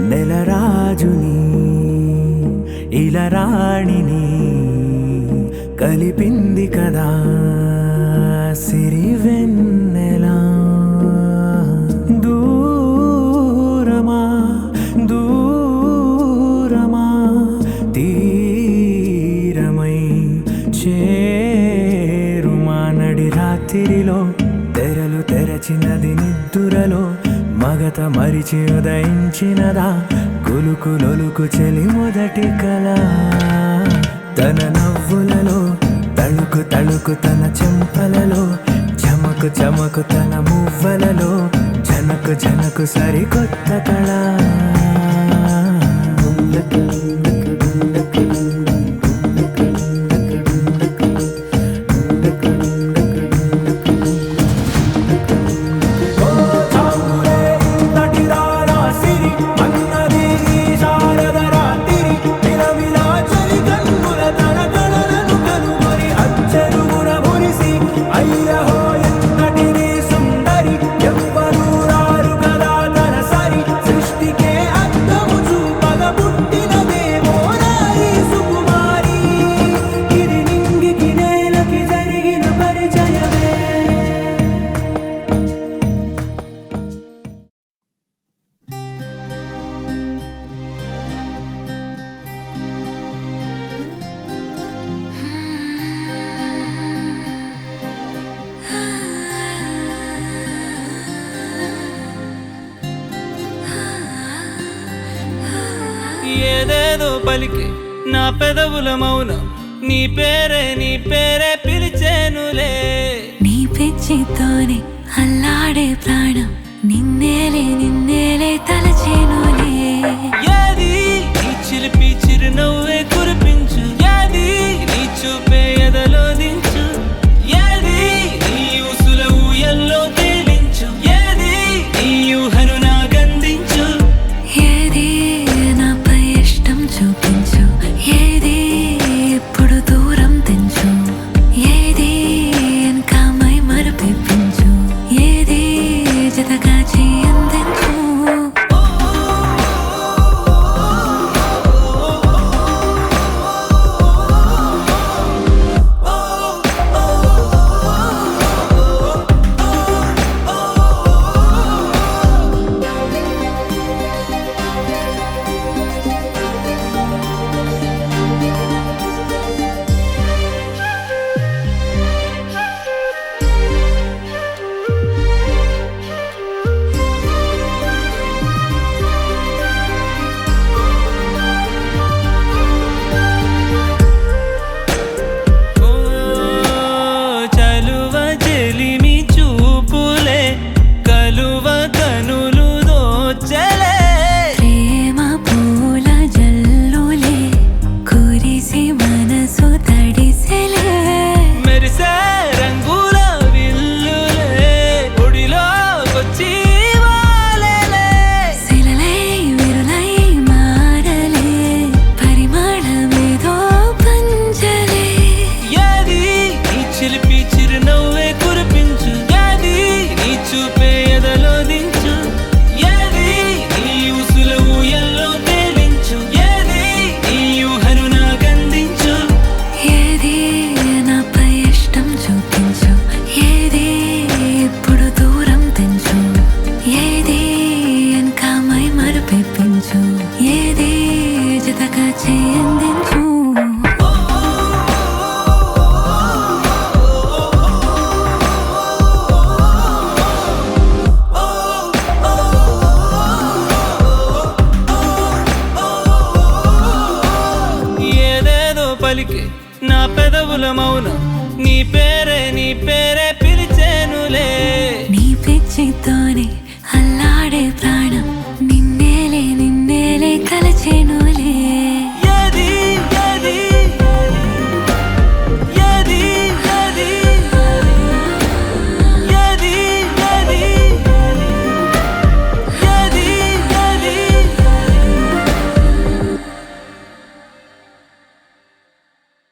నెలరాజుని ఇలరాణిని కలిపింది కదా సిరివెన్నెలా. దూరమా దూరమా తీరమై చేరుమా నడి రాత్రిలో తెరలు తెరచినది నిద్దురలో మగత మరిచి ఉదయించినదా కులుకులొలుకు చెలి మొదటి కళ. తన నవ్వులలో తళుకు తళుకు తన చెంపలలో చమకు చమకు తన మువ్వలలో జనకు జనకు సరికొత్త కళ. ఏదేదో పలికి నా పెదవుల మౌనం నీ పేరే పిలిచేనులే. నీ పిచ్చితోనే అల్లాడే ప్రాణం నిన్నేలే తలచేనులే. ఏది నీ చిలిపి చిరునవ్వే కురిపించు, ఏది నీ చూపే ఎదలో దించు, ఏది నీ ఊసుల ఊయల్లో తేలించు, ఏది నీ ఊహను నాగందించు, ఏది నాపై ఇష్టం చూపించు, ఏది ఇప్పుడు దూరం తెంచు, ఏది వెనకమై మరుపించు, ఏది జతగా చేయందించు. నా పెదవుల మౌనం నీ పేరే పిలిచేనులే. నీ పిచ్చితోనే అల్లాడే ప్రాణం నిన్నేలే తలచేనులే.